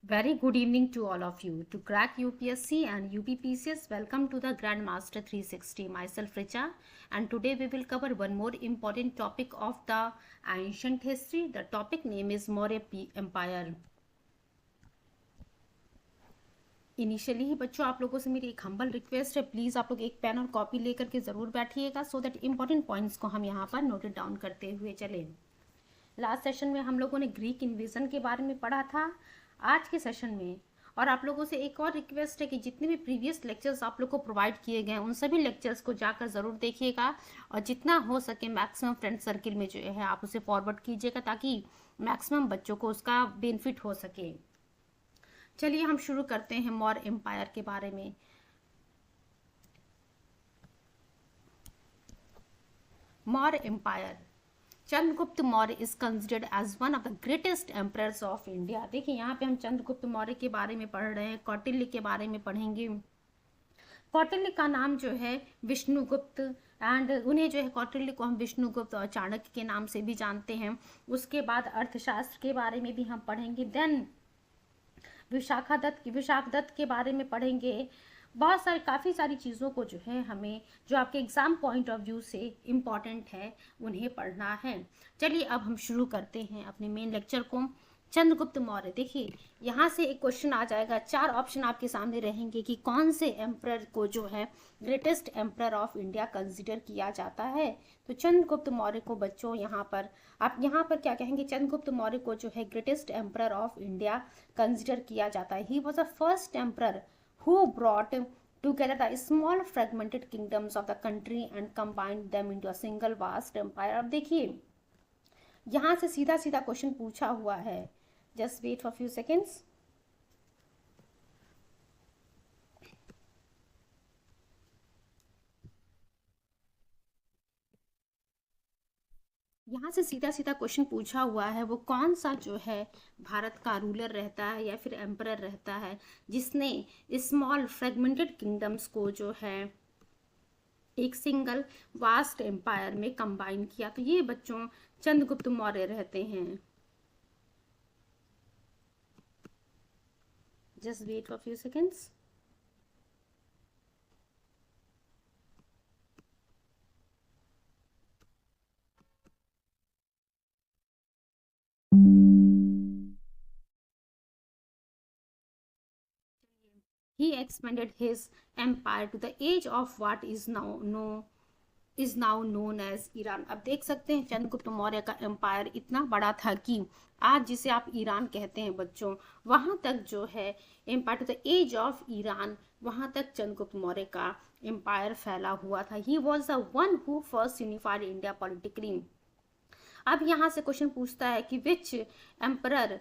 Very good evening to all of you. To crack UPSC and UPPCS, welcome to the Grandmaster 360. Myself Richa, and today we will cover one more important topic of the ancient history. The topic name is Maurya Empire. Initially ही बच्चों आप लोगों से मेरी एक humble request है, please आप लोग एक पेन और कॉपी लेकर के ज़रूर बैठिएगा सो दैट इम्पॉर्टेंट पॉइंट्स को हम यहाँ पर नोट डाउन करते हुए चलें। लास्ट सेशन में हम लोगों ने ग्रीक इन्वेजन के बारे में पढ़ा था। आज के सेशन में और आप लोगों से एक और रिक्वेस्ट है कि जितने भी प्रीवियस लेक्चर्स आप लोग को प्रोवाइड किए गए हैं उन सभी लेक्चर्स को जाकर ज़रूर देखिएगा और जितना हो सके मैक्सिमम फ्रेंड सर्किल में जो है आप उसे फॉरवर्ड कीजिएगा ताकि मैक्सिमम बच्चों को उसका बेनिफिट हो सके। चलिए हम शुरू करते हैं मौर्य एम्पायर के बारे में। Maurya empire, Chandragupta Maurya is considered as one of the greatest emperors of India. देखिए यहाँ पे हम चंद्रगुप्त मौर्य के बारे में पढ़ रहे हैं, कौटिल्य के बारे में पढ़ेंगे। कौटिल्य का नाम जो है विष्णुगुप्त, एंड उन्हें जो है कौटिल्य को हम विष्णुगुप्त और चाणक्य के नाम से भी जानते हैं। उसके बाद अर्थशास्त्र के बारे में भी हम पढ़ेंगे। देन विशाखदत्त के बारे में पढ़ेंगे। बहुत सारी काफ़ी सारी चीज़ों को जो है हमें जो आपके एग्ज़ाम पॉइंट ऑफ व्यू से इम्पॉर्टेंट है उन्हें पढ़ना है। चलिए अब हम शुरू करते हैं अपने मेन लेक्चर को। चंद्रगुप्त मौर्य, देखिए यहाँ से एक क्वेश्चन आ जाएगा, 4 ऑप्शन आपके सामने रहेंगे कि कौन से एम्परर को जो है greatest emperor of India consider किया जाता है। तो चंद्रगुप्त मौर्य को बच्चों यहाँ पर आप यहाँ पर क्या कहेंगे, चंद्रगुप्त मौर्य को जो है greatest emperor of India consider किया जाता है। ही was the first emperor who brought together the small fragmented kingdoms of the country and combined them into a single vast empire। अब देखिए यहाँ से सीधा सीधा क्वेश्चन पूछा हुआ है, just wait for few seconds. यहाँ से सीधा सीधा क्वेश्चन पूछा हुआ है, वो कौन सा जो है भारत का रूलर रहता है या फिर एम्परर रहता है जिसने स्मॉल फ्रेगमेंटेड किंगडम्स को जो है एक सिंगल वास्ट एम्पायर में कंबाइन किया। तो ये बच्चों चंद्रगुप्त मौर्य रहते हैं। Just wait for few seconds. He expanded his empire to the age of what is now known as Iran. अब देख सकते हैं चंद्रगुप्त मौर्य का एम्पायर इतना बड़ा था कि आज जिसे आप ईरान कहते हैं बच्चों, वहां तक जो है empire to the edge of Iran, वहां तक चंद्रगुप्त मौर्य का एम्पायर फैला हुआ था। He was the one who first unified India politically. अब यहाँ से क्वेश्चन पूछता है कि which emperor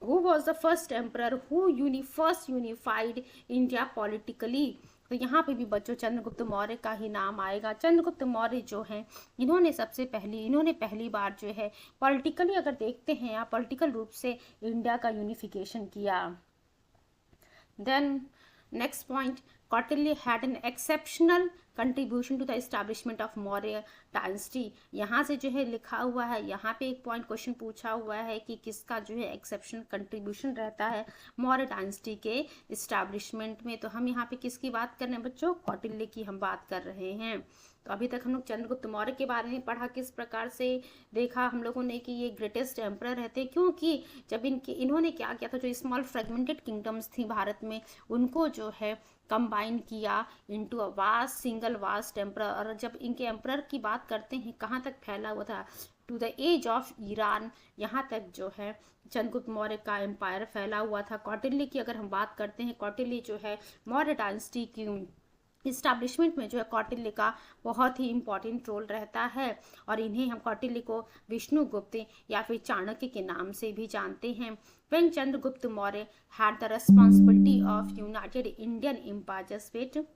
who was the first emperor who first unified India politically। तो यहाँ पे भी बच्चों चंद्रगुप्त मौर्य का ही नाम आएगा। चंद्रगुप्त मौर्य जो हैं इन्होंने पहली बार जो है पॉलिटिकली अगर देखते हैं या पॉलिटिकल रूप से इंडिया का यूनिफिकेशन किया। Then next point, Kautilya had an exceptional contribution to the establishment of Maurya dynasty. यहाँ से जो है लिखा हुआ है, यहाँ पे एक पॉइंट क्वेश्चन पूछा हुआ है कि किसका जो है एक्सेप्शनल कंट्रीब्यूशन रहता है मौर्य डायनेस्टी के इस्टेब्लिशमेंट में। तो हम यहाँ पे किसकी बात कर रहे हैं बच्चों, कौटिल्य की हम बात कर रहे हैं। तो अभी तक हम लोग चंद्रगुप्त मौर्य के बारे में पढ़ा, किस प्रकार से देखा हम लोगों ने कि ये ग्रेटेस्ट एम्परर रहते हैं, क्योंकि जब इन्होंने क्या किया था, जो स्मॉल फ्रेगमेंटेड किंगडम्स थी भारत में उनको जो है कंबाइन किया into a single vast emperor. और जब इनके एम्परर की बात करते हैं कहाँ तक फैला हुआ था, to the edge of Iran, यहाँ तक जो है चंद्रगुप्त मौर्य का एम्पायर फैला हुआ था। कौटिल्य की अगर हम बात करते हैं, कौटिल्य जो है मौर्य डायनेस्टी की इस्टेब्लिशमेंट में जो है कौटिल्य का बहुत ही इंपॉर्टेंट रोल रहता है। और इन्हें हम कौटिल्य को विष्णुगुप्त या फिर चाणक्य के नाम से भी जानते हैं। When Chandragupta Maurya had the responsibility of united Indian empire, just wait,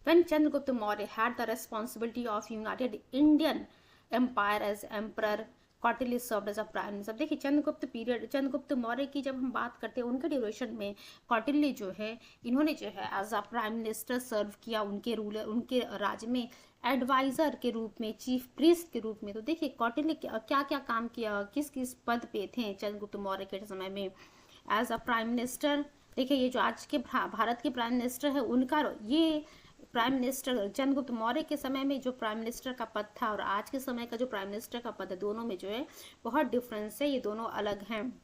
when Chandragupta Maurya had the responsibility of united Indian empire as emperor, Kautilya served as a prime minister. देखिए चंद्रगुप्त मौर्य की जब हम बात करते हैं उनके ड्यूरेशन में कौटिल्य जो है इन्होंने जो है एज अ प्राइम मिनिस्टर सर्व किया उनके राज्य में। एडवाइजर के रूप में, चीफ प्रीस्ट के रूप में। तो देखिए कौटिल्य क्या क्या काम किया, किस किस पद पे थे चंद्रगुप्त मौर्य के समय में। एज अ प्राइम मिनिस्टर, देखिए ये जो आज के भारत के प्राइम मिनिस्टर है उनका, ये प्राइम मिनिस्टर चंद्रगुप्त मौर्य के समय में जो प्राइम मिनिस्टर का पद था और आज के समय का जो प्राइम मिनिस्टर का पद है, दोनों में जो है बहुत डिफरेंस है, ये दोनों अलग हैं।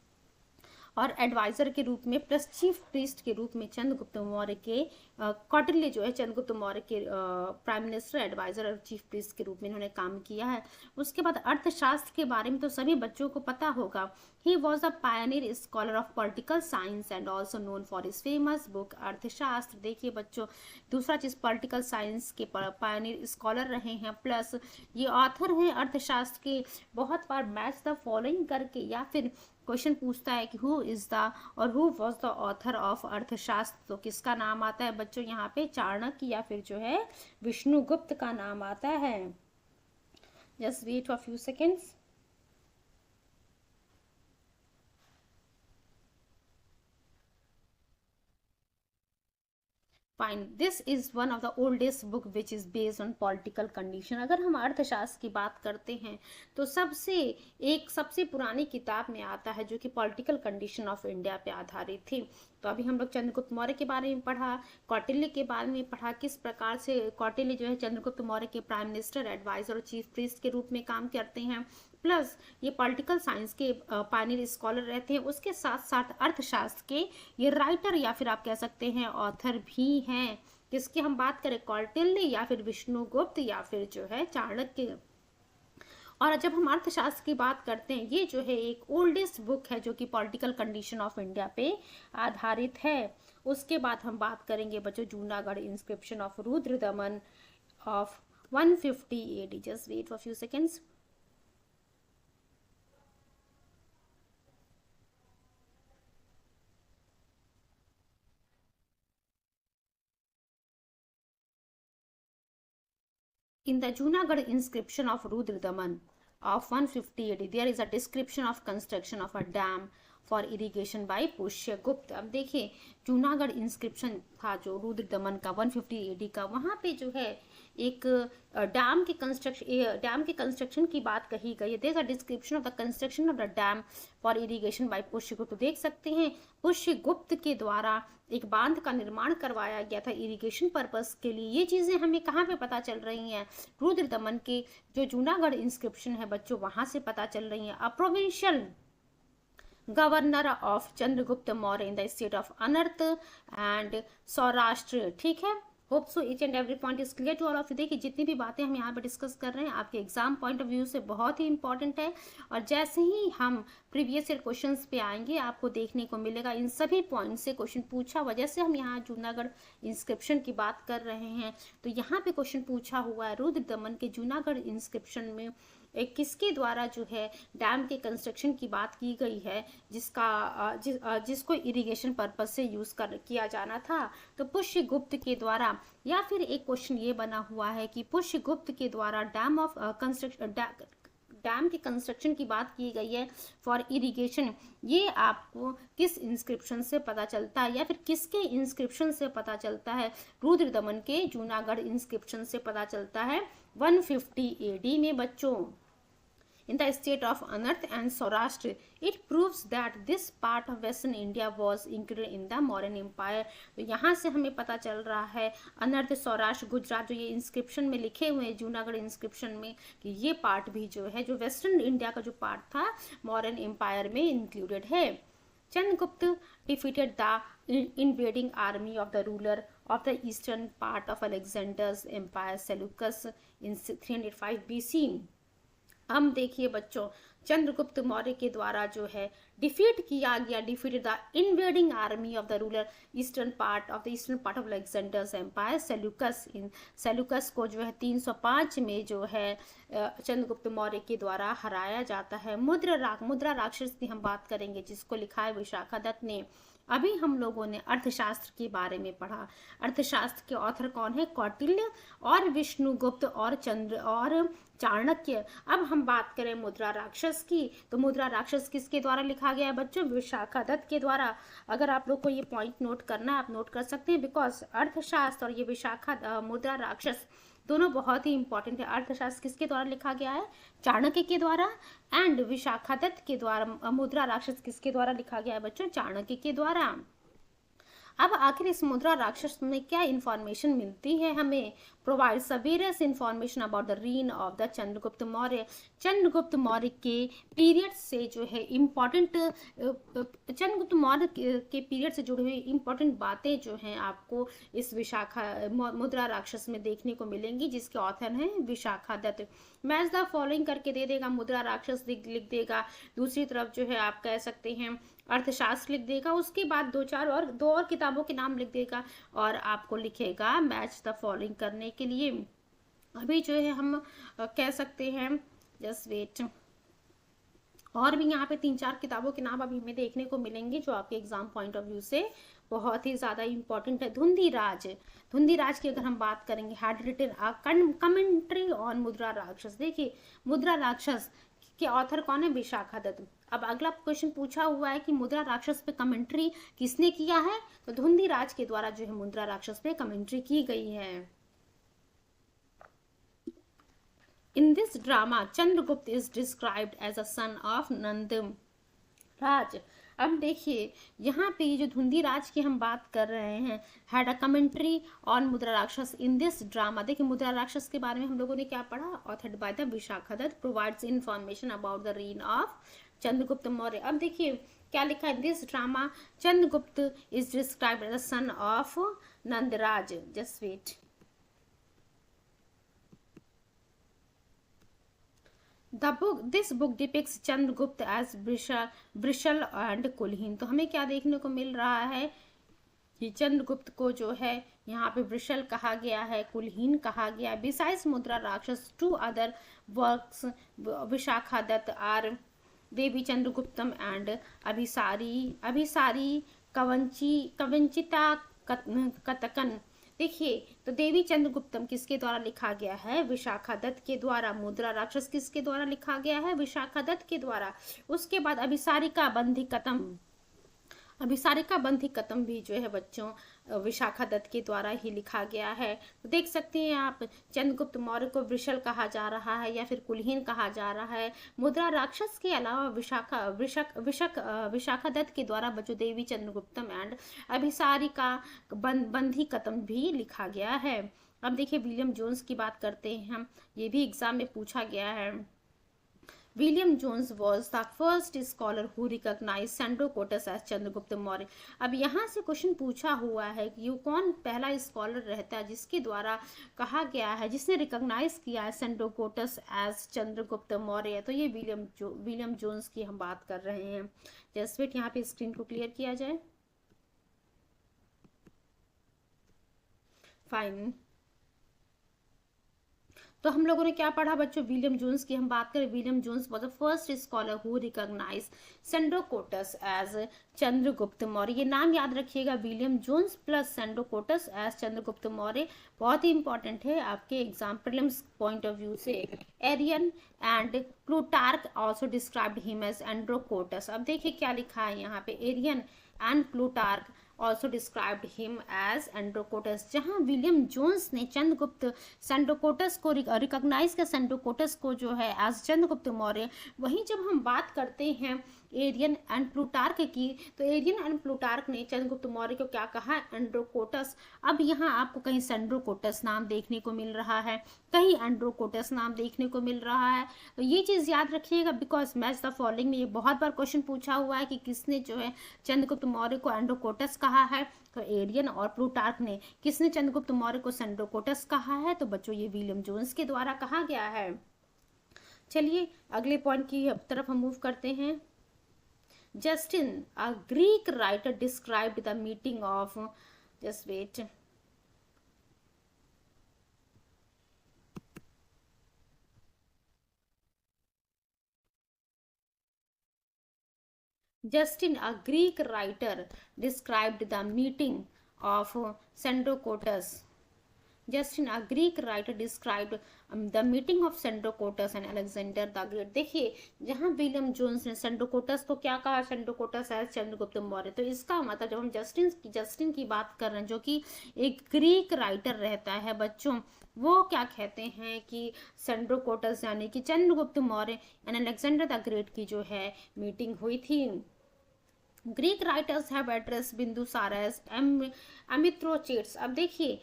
और एडवाइजर के रूप में प्लस चीफ प्रीस्ट के रूप में चंद्रगुप्त मौर्य के कौटिल्य जो है चंद्रगुप्त मौर्य के प्राइम मिनिस्टर, एडवाइजर और चीफ प्रीस्ट के रूप में इन्होंने काम किया है। उसके बाद अर्थशास्त्र के बारे में तो सभी बच्चों को पता होगा। He was a Pioneer scholar of political science and also known for his famous book अर्थशास्त्र। देखिए बच्चों, दूसरा चीज पॉलिटिकल साइंस के पायनियर स्कॉलर रहे हैं, प्लस ये ऑथर हैं अर्थशास्त्र के। बहुत बार मैच द फॉलोइंग करके या फिर क्वेश्चन पूछता है कि हु इज द और who was the author of अर्थशास्त्र, तो किसका नाम आता है बच्चों यहाँ पे? चाणक्य या फिर जो है विष्णुगुप्त का नाम आता है। Just wait for few seconds. Fine, this is one of the oldest book which is based on political condition. अगर हम अर्थशास्त्र की बात करते हैं तो सबसे पुरानी किताब में आता है जो कि पॉलिटिकल कंडीशन ऑफ इंडिया पे आधारित थी। तो अभी हम लोग चंद्रगुप्त मौर्य के बारे में पढ़ा, कौटिल्य के बारे में पढ़ा, किस प्रकार से कौटिल्य जो है चंद्रगुप्त मौर्य के प्राइम मिनिस्टर, एडवाइजर और चीफ प्रीस्ट के रूप में काम करते हैं, प्लस ये पॉलिटिकल साइंस के पायनियर स्कॉलर रहते हैं। उसके साथ साथ अर्थशास्त्र के ये राइटर या फिर आप कह सकते हैं ऑथर भी हैं। किसकी हम बात करें? कौटिल्य या फिर विष्णुगुप्त या फिर जो है चाणक्य। और जब हम अर्थशास्त्र की बात करते हैं, ये जो है एक ओल्डेस्ट बुक है जो कि पॉलिटिकल कंडीशन ऑफ इंडिया पे आधारित है। उसके बाद हम बात करेंगे बच्चों Junagadh inscription of Rudradaman of 150 AD। Just wait for few seconds. In the Junagadh inscription of Rudradaman of 150 AD, there is a description of construction of a dam for irrigation by Pushyagupta. अब देखिए जूनागढ़ इंस्क्रिप्शन था जो रुद्रदमन का 150 AD का, वहाँ पे जो है एक डैम के कंस्ट्रक्शन की बात कही गई है। There is a description of the construction of the dam for irrigation by Pushyagupta. देख सकते हैं पुष्यगुप्त के द्वारा एक बांध का निर्माण करवाया गया था इरिगेशन पर्पस के लिए। ये चीजें हमें कहाँ पे पता चल रही हैं? रुद्रदमन के जो जूनागढ़ इंस्क्रिप्शन है बच्चों, वहां से पता चल रही है। A provincial governor of Chandragupta Maurya in the state of Anarta and Saurashtra. ठीक है, hope so each and every point is clear to all of you. देखिए जितनी भी बातें हम यहाँ पे डिस्कस कर रहे हैं आपके एग्जाम पॉइंट ऑफ व्यू से बहुत ही इंपॉर्टेंट है। और जैसे ही हम प्रीवियस ईयर क्वेश्चंस पे आएंगे आपको देखने को मिलेगा इन सभी पॉइंट से क्वेश्चन पूछा हुआ। जैसे हम यहाँ जूनागढ़ इंस्क्रिप्शन की बात कर रहे हैं तो यहाँ पे क्वेश्चन पूछा हुआ है रुद्रदमन के जूनागढ़ इंस्क्रिप्शन में एक किसके द्वारा जो है डैम के कंस्ट्रक्शन की बात की गई है जिसको इरिगेशन पर्पज से यूज किया जाना था, तो पुष्यगुप्त के द्वारा। या फिर एक क्वेश्चन ये बना हुआ है कि पुष्यगुप्त के द्वारा डैम के कंस्ट्रक्शन की बात की गई है फॉर इरिगेशन। ये आपको किस इंस्क्रिप्शन से पता चलता है या फिर किसके इंस्क्रिप्शन से पता चलता है? रुद्रदमन के जूनागढ़ इंस्क्रिप्शन से पता चलता है 150 AD में बच्चों। In the state of Anarth and Saurashtra, it proves that this part of Western India was included in the Mauryan Empire। तो यहाँ से हमें पता चल रहा है अनर्थ, सौराष्ट्र, गुजरात जो ये इंस्क्रिप्शन में लिखे हुए हैं जूनागढ़ इंस्क्रिप्शन में कि ये पार्ट भी जो है जो वेस्टर्न इंडिया का जो पार्ट था मौर्यन एम्पायर में इंक्लूडेड है। Chandragupta defeated the invading army of the ruler of the eastern part of Alexander's empire Seleucus in 305 BC। हम देखिए बच्चों चंद्रगुप्त मौर्य के द्वारा जो है defeat the invading army of the ruler eastern part of Alexander's empire Seleucus को जो है 305 में जो है चंद्रगुप्त मौर्य के द्वारा हराया जाता है। मुद्रा राक्षस की हम बात करेंगे जिसको लिखा है विशाखादत्त ने। अभी हम लोगों ने अर्थशास्त्र के बारे में पढ़ा। अर्थशास्त्र के ऑथर कौन है? कौटिल्य और विष्णुगुप्त और चाणक्य। अब हम बात करें मुद्रा राक्षस की, तो मुद्रा राक्षस किसके द्वारा लिखा गया है बच्चों? विशाखादत्त के द्वारा। अगर आप लोग को ये पॉइंट नोट करना है आप नोट कर सकते हैं, बिकॉज अर्थशास्त्र और ये मुद्रा राक्षस दोनों बहुत ही इंपॉर्टेंट है। अर्थशास्त्र किसके द्वारा लिखा गया है? चाणक्य के द्वारा। एंड विशाखादत्त के द्वारा। मुद्रा राक्षस किसके द्वारा लिखा गया है बच्चों? चाणक्य के द्वारा। अब आखिर इस मुद्रा राक्षस में क्या इंफॉर्मेशन मिलती है हमें? Provides various information about the reign of the Chandragupta Maurya. Chandragupta Maurya के पीरियड से जो है इम्पॉर्टेंट, चंद्रगुप्त मौर्य के पीरियड से जुड़ी हुई इम्पॉर्टेंट बातें जो हैं आपको इस विशाखा मुद्रा राक्षस में देखने को मिलेंगी, जिसके ऑथर हैं विशाखादत्त। मैच द फॉलोइंग करके दे देगा, मुद्रा राक्षस लिख देगा, दूसरी तरफ जो है आप कह सकते हैं अर्थशास्त्र लिख देगा, उसके बाद दो और किताबों के नाम लिख देगा और आपको लिखेगा मैच द फॉलोइंग करने के लिए। अभी जो है हम कह सकते हैं, जस्ट वेट, और भी यहाँ पे 3-4 किताबों के नाम अभी हमें देखने को मिलेंगे जो आपके एग्जाम पॉइंट ऑफ व्यू से बहुत ही ज्यादा इंपॉर्टेंट है। धुंधीराज की अगर हम बात करेंगे, हैड रिटन कमेंट्री ऑन मुद्रा राक्षस। देखिए मुद्रा राक्षस के ऑथर कौन है? विशाखादत्त। अब अगला क्वेश्चन पूछा हुआ है कि मुद्रा राक्षस पे कमेंट्री किसने किया है? तो धुंधीराज के द्वारा जो है मुद्रा राक्षस पे कमेंट्री की गई है। In this drama Chandragupta is described as a son of Nandaraj. अब देखिए यहाँ पे ये जो धुंधीराज की हम बात कर रहे हैं, हैड अ कमेंट्री ऑन मुद्रा राक्षस इन दिस ड्रामा। देखिए मुद्रा राक्षस के बारे में हम लोगों ने क्या पढ़ा? Authored by the Vishakhadatta, provides information about the reign of Chandragupta Maurya. अब देखिए क्या लिखा है? This drama Chandragupta is described as a son of Nandaraj. Just wait, this book depicts Chandragupta as Vrishal and kulheen. तो हमें क्या देखने को मिल रहा है कि चंद्रगुप्त को जो है यहाँ पे वृषल कहा गया है, कुलहीन कहा गया है। Besides Mudra Rakshasa 2 other works Vishakhadatta are Devi Chandraguptam and Abhisari Kavanchita कतकन। देखिए तो देवी चंद्रगुप्तम किसके द्वारा लिखा गया है? विशाखादत्त के द्वारा। मुद्रा राक्षस किसके द्वारा लिखा गया है? विशाखादत्त के द्वारा। उसके बाद अभिसारिका बंधी कतम भी जो है बच्चों विशाखादत्त के द्वारा ही लिखा गया है। तो देख सकते हैं आप, चंद्रगुप्त मौर्य को वृषल कहा जा रहा है या फिर कुलहीन कहा जा रहा है। मुद्रा राक्षस के अलावा विशाखादत्त के द्वारा बच्चों देवी चंद्रगुप्तम एंड अभिसारिका बंधी कतम भी लिखा गया है। अब देखिए विलियम जोन्स की बात करते हैं हम, ये भी एग्जाम में पूछा गया है। William Jones was the first scholar who recognise Sandrocottus as Chandragupta Maurya. अब यहाँ से क्वेश्चन पूछा हुआ है कि ये कौन पहला स्कॉलर रहता है जिसके द्वारा कहा गया है, जिसने रिकॉग्नाइज किया है सेंड्रोकोटस एज चंद्रगुप्त मौर्य? तो ये विलियम जोन्स की हम बात कर रहे हैं। जस्ट वेट, यहाँ पे स्क्रीन को क्लियर किया जाए। फाइन, तो हम लोगों ने क्या पढ़ा बच्चों? विलियम जोन्स की हम बात करें, William Jones was the first scholar who recognise Sandrocottus as Chandragupta Maurya. ये नाम याद रखिएगा, William Jones plus Sandrocottus as Chandragupta Maurya, बहुत ही इंपॉर्टेंट है आपके exam prelims point of view से। Arrian and Plutarch also described him as Androcottus. अब देखिए क्या लिखा है यहाँ पे, Arrian and Plutarch also described him as Androcottus. जहां विलियम जोन्स ने चंद्रगुप्त सेंड्रोकोटस को रिकॉग्नाइज किया, सेंड्रोकोटस को जो है एज चंद्रगुप्त मौर्य, वहीं जब हम बात करते हैं एरियन एंड प्लूटार्क की, तो एरियन एंड प्लूटार्क ने चंद्रगुप्त मौर्य को क्या कहा? एंड्रोकोटस। अब यहाँ आपको कहीं सेंड्रोकोटस नाम देखने को मिल रहा है, कहीं एंड्रोकोटस नाम देखने को मिल रहा है। तो ये चीज़ याद रखिएगा, बिकॉज मैच द फॉलोइंग में ये बहुत बार क्वेश्चन पूछा हुआ है कि किसने जो है चंद्रगुप्त मौर्य को एंड्रोकोटस कहा है। तो एरियन और प्लूटार्क ने। किसने चंद्रगुप्त मौर्य को सेंड्रोकोटस कहा है? तो बच्चों ये विलियम जोन्स के द्वारा कहा गया है। चलिए अगले पॉइंट की तरफ हम मूव करते हैं। Justin, a Greek writer, described the meeting of, just wait, Justin, a Greek writer, described the meeting of Sandrocotus Justin, a Greek writer, described the meeting of Sandrocottus and Alexander the great. देखिए जहाँ William Jones ने Sandrocottus को क्या कहा, Sandrocottus है चंद्रगुप्त मौर्य, तो इसका मतलब जब हम जस्टिन की बात कर रहे हैं जो कि एक ग्रीक राइटर रहता है बच्चों, वो क्या कहते हैं कि सेंड्रोकोटस यानी कि Chandragupta Maurya and Alexander the Great की जो है मीटिंग हुई थी। Greek writers have address Bindusara as Amitrochates. अब देखिए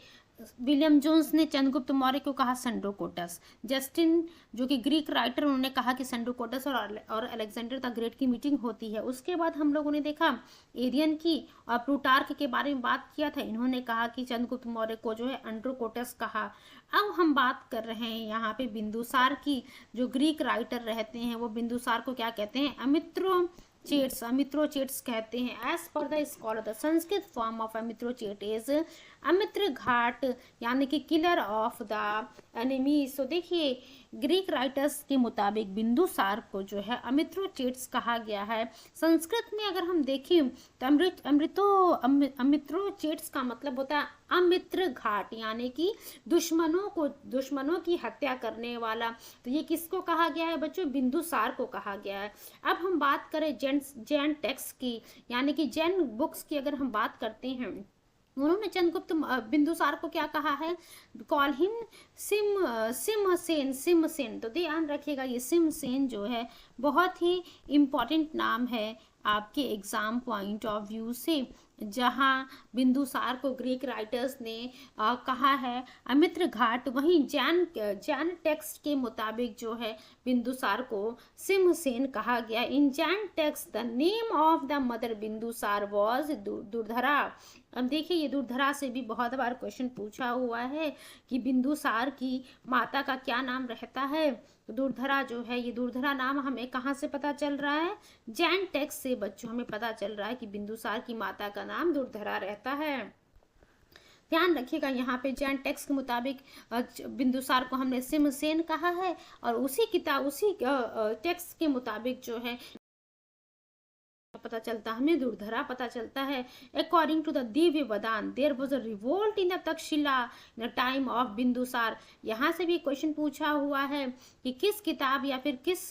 विलियम जोन्स ने चंद्रगुप्त मौर्य को कहा सेंड्रोकोटस, जस्टिन जो कि ग्रीक राइटर उन्होंने कहा कि सेंड्रोकोटस और अलेक्जेंडर द ग्रेट की मीटिंग होती है। उसके बाद हम लोगों ने देखा एरियन की और प्लूटार्क के बारे में बात किया था, इन्होंने कहा कि चंद्रगुप्त मौर्य को जो है एंड्रोकोटस कहा। अब हम बात कर रहे हैं यहाँ पे बिंदुसार की, जो ग्रीक राइटर रहते हैं वो बिंदुसार को क्या कहते हैं, अमित्रोचेट्स कहते हैं। As per the scholar the Sanskrit form of Amitrochate is Amitra ghat यानी कि किलर ऑफ द एनिमीज। तो देखिए ग्रीक राइटर्स के मुताबिक बिंदुसार को जो है अमित्रोचेट्स कहा गया है। संस्कृत में अगर हम देखें तो अमित्रोचेट्स का मतलब होता है अमित्र घाट यानी कि दुश्मनों की हत्या करने वाला। तो ये किसको कहा गया है बच्चों, बिंदुसार को कहा गया है। अब हम बात करें जैन टेक्स्ट की यानी कि जैन बुक्स की, अगर हम बात करते हैं उन्होंने चंद्रगुप्त बिंदुसार को क्या कहा है, कॉल हिम सिमसेन। तो ध्यान रखिएगा ये सिमसेन जो है बहुत ही इम्पोर्टेंट नाम है आपके एग्जाम पॉइंट ऑफ व्यू से, जहाँ बिंदुसार को ग्रीक राइटर्स ने कहा है अमित्र घाट, वहीं जैन टेक्स्ट के मुताबिक जो है बिंदुसार को सिमसेन कहा गया। In Jain text the name of the mother Bindusara was Durdhara. अब देखिए ये दुर्धरा से भी बहुत बार क्वेश्चन पूछा हुआ है कि बिंदुसार की माता का क्या नाम रहता है। दुर्धरा जो है, ये दुर्धरा नाम हमें कहाँ से पता चल रहा है, जैन टेक्स्ट से बच्चों हमें पता चल रहा है कि बिंदुसार की माता का नाम दुर्धरा रहता है। ध्यान रखिएगा यहाँ पे जैन टेक्स्ट के मुताबिक बिंदुसार को हमने सिमसेन कहा है और उसी टेक्स्ट के मुताबिक जो है पता चलता हमें दुर्धरा पता चलता है। According to the Divyavadana there was a revolt in the Takshashila in the time of Bindusara. यहाँ से भी क्वेश्चन पूछा हुआ है कि किस किताब या फिर किस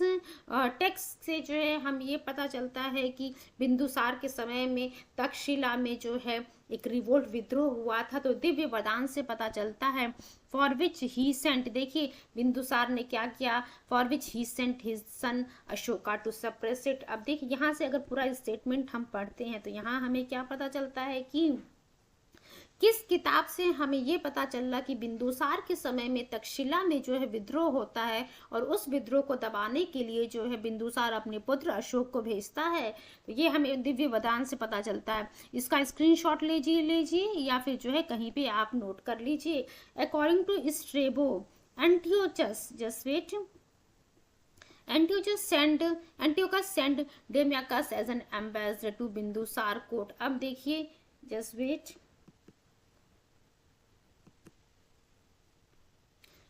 टेक्स्ट से जो है हम ये पता चलता है कि बिंदुसार के समय में तक्षशिला में जो है एक रिवोल्ट विद्रोह हुआ था। तो दिव्य वरदान से पता चलता है। फॉर विच ही सेंट, देखिए बिंदुसार ने क्या किया, for which he sent his son Ashoka to suppress it. अब देखिए यहाँ से अगर पूरा स्टेटमेंट हम पढ़ते हैं तो यहाँ हमें क्या पता चलता है कि किस किताब से हमें ये पता चल रहा कि बिंदुसार के समय में तक्षशिला में जो है विद्रोह होता है और उस विद्रोह को दबाने के लिए जो है बिंदुसार अपने पुत्र अशोक को भेजता है। तो ये हमें दिव्य वरदान से पता चलता है। इसका स्क्रीनशॉट लीजिए या फिर जो है कहीं पे आप नोट कर लीजिए। According to Strabo Antiochus just wait Antiochus sent Demyacus as an ambassador to Bindusara court. अब देखिए जस्ट वेट,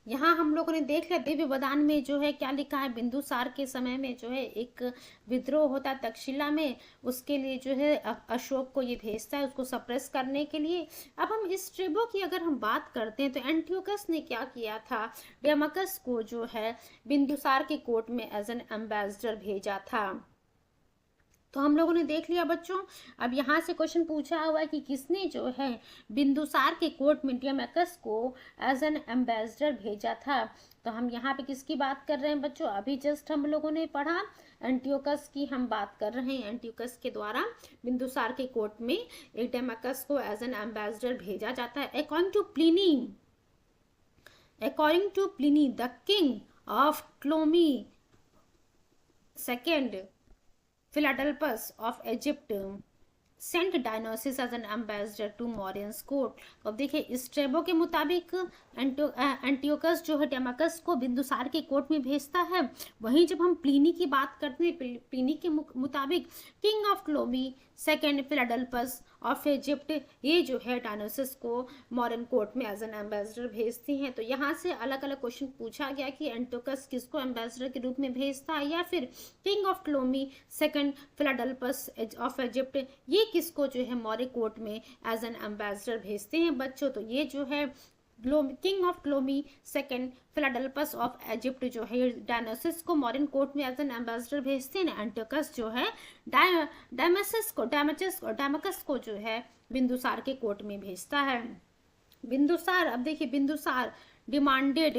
यहाँ हम लोगों ने देख लिया दिव्य वरदान में जो है क्या लिखा है, बिंदुसार के समय में जो है एक विद्रोह होता है तक्षशिला में, उसके लिए जो है अशोक को ये भेजता है उसको सप्रेस करने के लिए। अब हम इस स्ट्रेबो की अगर हम बात करते हैं तो एंटियोकस ने क्या किया था, डेमाकस को जो है बिंदुसार के कोर्ट में एज एन एम्बेसडर भेजा था। तो हम लोगों ने देख लिया बच्चों। अब यहाँ से क्वेश्चन पूछा हुआ है कि किसने जो है बिंदुसार के कोर्ट में डेमाकस को एज एन एम्बेसडर भेजा था। तो हम यहाँ पे किसकी बात कर रहे हैं बच्चों, अभी जस्ट हम लोगों ने पढ़ा एंटियोकस की हम बात कर रहे हैं। एंटियोकस के द्वारा बिंदुसार के कोर्ट में एक डेमाकस को एज एन एम्बेसडर भेजा जाता है। According to Pliny the king of Ptolemy second Philadelphus of Egypt sent Dionysus as an ambassador to Mauryan's court। तो अब देखिए स्ट्रेबो के मुताबिक एंटियोकस जो है डेमाकस को बिंदुसार के कोर्ट में भेजता है। वहीं जब हम प्लिनी की बात करते हैं, प्लिनी के मुताबिक king of Ptolemy second Philadelphus of Egypt ये जो है डायनोसिस को मॉडर्न कोर्ट में एज एन एम्बेसडर भेजती हैं। तो यहाँ से अलग अलग क्वेश्चन पूछा गया कि एंटियोकस किसको एम्बेसडर के रूप में भेजता है या फिर king of Ptolemy second Philadelphus of Egypt ये किसको जो है मौर्य कोर्ट में एज एन एम्बेसडर भेजते हैं बच्चों। तो ये जो है king of Ptolemy second Philadelphus of Egypt जो है डायनासिस को मॉडर्न कोर्ट में एज एन एम्बेसडर भेजते हैं। एंटियोकस जो है डायमकस को जो है बिंदुसार के कोर्ट में भेजता है। बिंदुसार, अब देखिए Bindusara demanded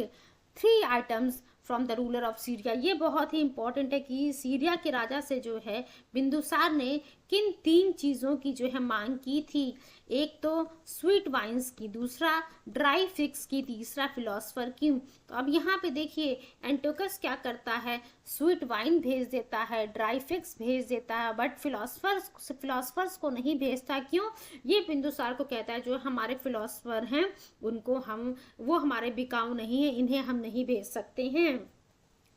3 items from the ruler of Syria. ये बहुत ही इंपॉर्टेंट है कि सीरिया के राजा से जो है बिंदुसार ने किन 3 चीज़ों की जो है मांग की थी। एक तो स्वीट वाइन्स की, दूसरा ड्राई फिग्स की, तीसरा फिलोसफर की। तो अब यहाँ पे देखिए एंटियोकस क्या करता है, स्वीट वाइन भेज देता है, ड्राई फिग्स भेज देता है, बट फिलोसफर्स को नहीं भेजता। क्यों? ये बिंदुसार को कहता है जो हमारे फिलोसफर हैं उनको वो हमारे बिकाऊ नहीं है, इन्हें हम नहीं भेज सकते हैं।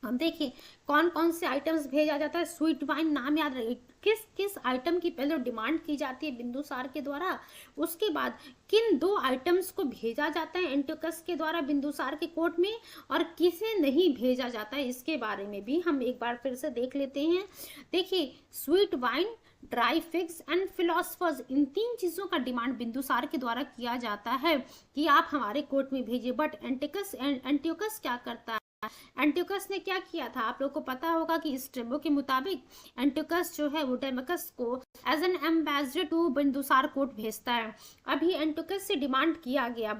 हम देखिए कौन कौन से आइटम्स भेजा जाता है। स्वीट वाइन नाम याद रखिए, किस किस आइटम की पहले डिमांड की जाती है बिंदुसार के द्वारा, उसके बाद किन 2 आइटम्स को भेजा जाता है एंटियोकस के द्वारा बिंदुसार के कोर्ट में, और किसे नहीं भेजा जाता है, इसके बारे में भी हम एक बार फिर से देख लेते हैं। देखिए sweet wine, dry figs and philosophers, इन 3 चीज़ों का डिमांड बिंदुसार के द्वारा किया जाता है कि आप हमारे कोर्ट में भेजिए। बट एंटियोकस क्या करता है, एंटियोकस ने क्या किया था, आप लोग को पता होगा कि स्ट्रेबो के मुताबिक एंटियोकस जो है वो डेमकस को as an ambassador to Bindusara court भेजता है। अभी एंटियोकस से डिमांड किया गया